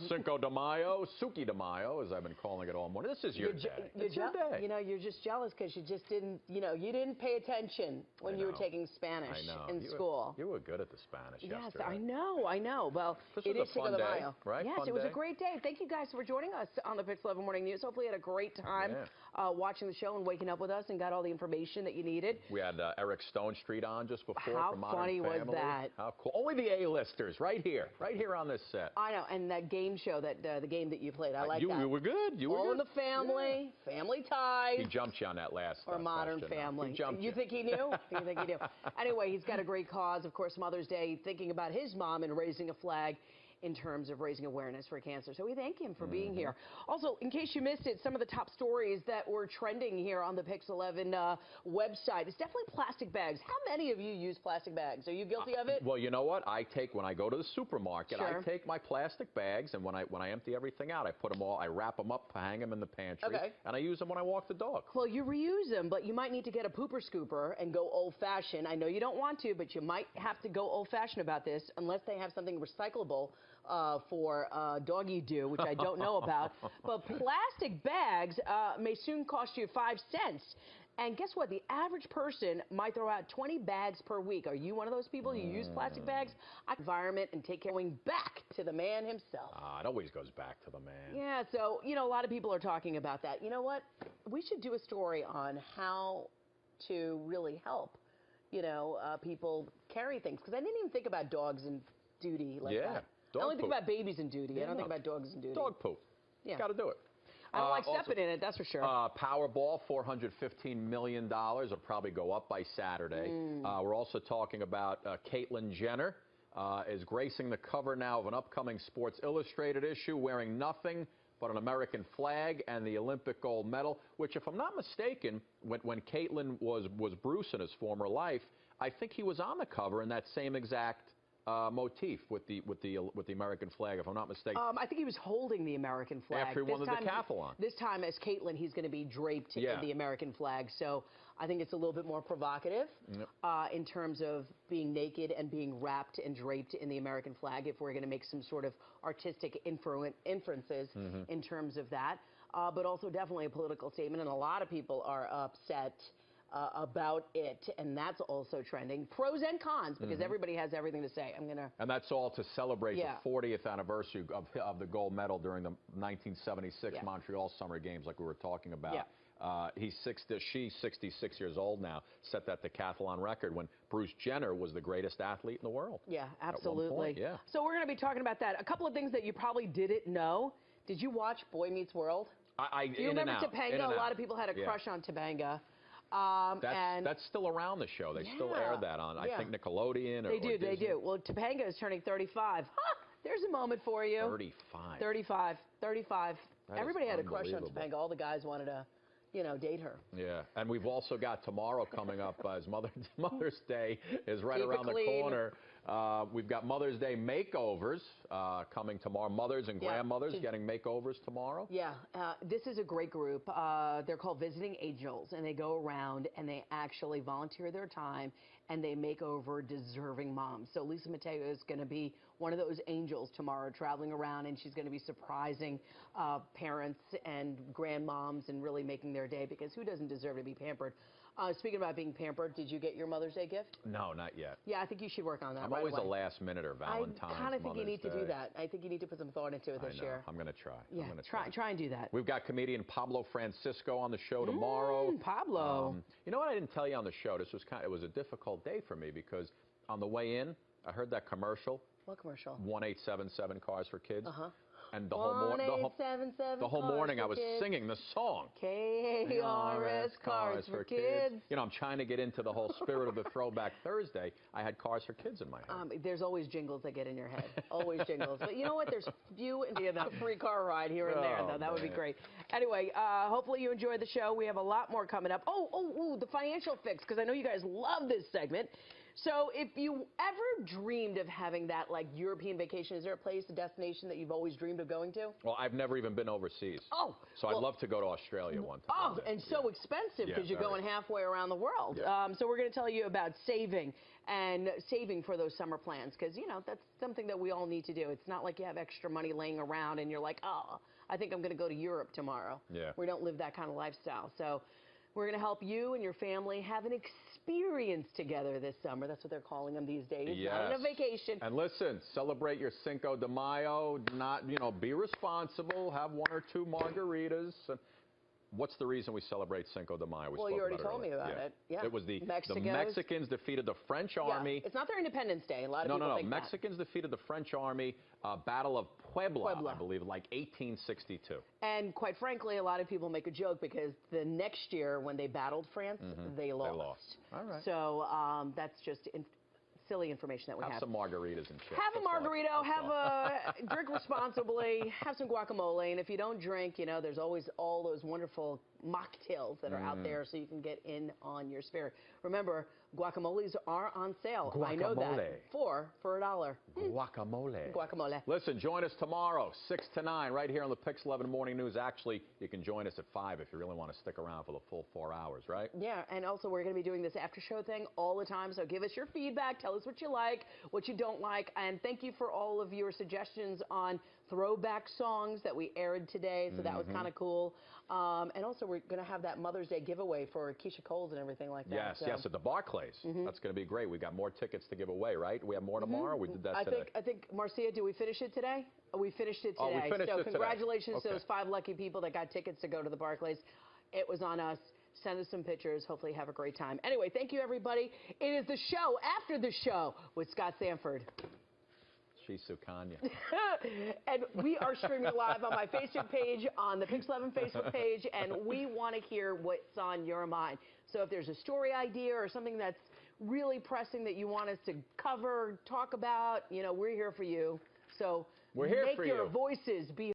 Cinco de Mayo, Suki de Mayo, as I've been calling it all morning. This is your day. It's your day. You know, you're just jealous because you just didn't, you didn't pay attention when you were taking Spanish in school. You were good at the Spanish yesterday. Yes, I know. Well, it is Cinco de Mayo, right? Yes, it was a great day. Thank you guys for joining us on the Pix 11 Morning News. Hopefully you had a great time watching the show and waking up with us and got all the information that you needed. We had Eric Stonestreet on just before. How from Modern funny Family. was that? How cool. Only the A-listers right here on this set. I know, and that game show, the game that you played, I like that. You were good. You were All good. in the Family, Family Ties. He jumped you on that last Or Modern question. Family. He jumped you think he knew? You think he knew? Anyway, he's got a great cause, of course, Mother's Day, thinking about his mom and raising a flag in terms of raising awareness for cancer. So we thank him for being here. Also, in case you missed it, some of the top stories that were trending here on the Pix 11 website is definitely plastic bags. How many of you use plastic bags? Are you guilty of it? Well, you know what? when I go to the supermarket, I take my plastic bags, and when I empty everything out, I put them all, I wrap them up, hang them in the pantry, and I use them when I walk the dog. Well, you reuse them, but you might need to get a pooper scooper and go old-fashioned. I know you don't want to, but you might have to go old-fashioned about this unless they have something recyclable for doggy do, which I don't know about. But plastic bags may soon cost you 5 cents. And guess what? The average person might throw out 20 bags per week. Are you one of those people who use plastic bags? Environment and take care, going back to the man himself. It always goes back to the man. Yeah, so, a lot of people are talking about that. You know what? We should do a story on how to really help, people carry things. Because I didn't even think about dogs and duty like that. I only think about babies and duty. I don't think about dogs and duty. Dog poop. Yeah. Got to do it. I don't like stepping in it, that's for sure. Powerball, $415 million. It'll probably go up by Saturday. We're also talking about Caitlyn Jenner is gracing the cover now of an upcoming Sports Illustrated issue, wearing nothing but an American flag and the Olympic gold medal, which, if I'm not mistaken, when Caitlyn was Bruce in his former life, I think he was on the cover in that same exact motif with the American flag, if I'm not mistaken. I think he was holding the American flag. After he won the decathlon. This time, as Caitlyn, he's going to be draped in the American flag. So I think it's a little bit more provocative in terms of being naked and being wrapped and draped in the American flag, if we're going to make some sort of artistic inferences in terms of that. But also definitely a political statement, and a lot of people are upset about it, and that's also trending. Pros and cons, because everybody has everything to say. And that's all to celebrate the 40th anniversary of the gold medal during the 1976 Montreal Summer Games, like we were talking about. She's 66 years old now, set that decathlon record when Bruce Jenner was the greatest athlete in the world. Yeah, absolutely. At one point, So we're going to be talking about that. A couple of things that you probably didn't know. Did you watch Boy Meets World? Do you remember Topanga? A lot of people had a crush on Topanga. That's still around the show. They still air that on, I think, Nickelodeon or Disney. They do. Well, Topanga is turning 35. There's a moment for you. 35. Everybody had a crush on Topanga. All the guys wanted to, date her. Yeah, and we've also got tomorrow coming up as Mother's Day is right around the corner. We've got Mother's Day makeovers coming tomorrow. Mothers and grandmothers getting makeovers tomorrow. Yeah, this is a great group. They're called Visiting Angels, and they go around and they actually volunteer their time and they make over deserving moms. So Lisa Mateo is going to be one of those angels tomorrow, traveling around, and she's going to be surprising parents and grandmoms and really making their day, because who doesn't deserve to be pampered? Speaking about being pampered, did you get your Mother's Day gift? No, not yet. Yeah, I think you should work on that. I'm always a last minute or Valentine's. I kind of think you need to do that. I think you need to put some thought into it this year. I'm going to try. Yeah, try and do that. We've got comedian Pablo Francisco on the show tomorrow. Pablo. You know what I didn't tell you on the show? It was a difficult day for me, because on the way in, I heard that commercial. What commercial? 1877 Cars for Kids. And the whole morning I was singing the song. KRS Cars for Kids. I'm trying to get into the whole spirit of the Throwback Thursday. I had Cars for Kids in my head. There's always jingles that get in your head. Always jingles. But you know what? There's few and a free car ride here and there, though. That would be great. Anyway, hopefully you enjoyed the show. We have a lot more coming up. The financial fix, because I know you guys love this segment. So if you ever dreamed of having that like European vacation, is there a place, a destination that you've always dreamed of going to? Well, I've never even been overseas. Oh. So I'd love to go to Australia one time. Oh, and so expensive because you're going halfway around the world. Yeah. So we're going to tell you about saving for those summer plans because, you know, that's something that we all need to do. It's not like you have extra money laying around and you're like, oh, I think I'm going to go to Europe tomorrow. Yeah. We don't live that kind of lifestyle. So we're going to help you and your family have an experience together this summer. That's what they're calling them these days. Yes. Not a vacation. And listen, celebrate your Cinco de Mayo. Not, be responsible. Have one or two margaritas. What's the reason we celebrate Cinco de Mayo? Well, you already told me about it. Yeah. It was the Mexicans defeated the French army. Yeah. It's not their Independence Day. A lot of people think that. Mexicans defeated the French army, Battle of Puebla, I believe, like 1862. And quite frankly, a lot of people make a joke because the next year when they battled France, they lost. They lost. All right. So that's just silly information that we have. Have some margaritas and chips. Have a margarita, drink responsibly, have some guacamole, and if you don't drink, there's always all those wonderful mocktails that are out there so you can get in on your spirit. Remember, guacamoles are on sale. Guacamole. I know that. For $1. Guacamole. Guacamole. Listen, join us tomorrow, 6 to 9, right here on the Pix 11 Morning News. Actually, you can join us at 5 if you really want to stick around for the full 4 hours, right? Yeah, and also we're going to be doing this after show thing all the time, so give us your feedback. Tell us what you like, what you don't like, and thank you for all of your suggestions on throwback songs that we aired today, so that was kind of cool. And also we're going to have that Mother's Day giveaway for Keisha Coles and everything like that. Yes, yes, at the Barclays. That's going to be great. We've got more tickets to give away, right? We have more tomorrow? We did that today. I think, Marcia, did we finish it today? We finished it today. Oh, we finished it today. So congratulations to those 5 lucky people that got tickets to go to the Barclays. It was on us. Send us some pictures. Hopefully have a great time. Anyway, thank you, everybody. It is the show after the show with Scott Stanford. She's Sukanya. And we are streaming live on my Facebook page, on the Pix 11 Facebook page, and we want to hear what's on your mind. So if there's a story idea or something that's really pressing that you want us to cover, talk about, we're here for you. So we're here for you. Make your voices be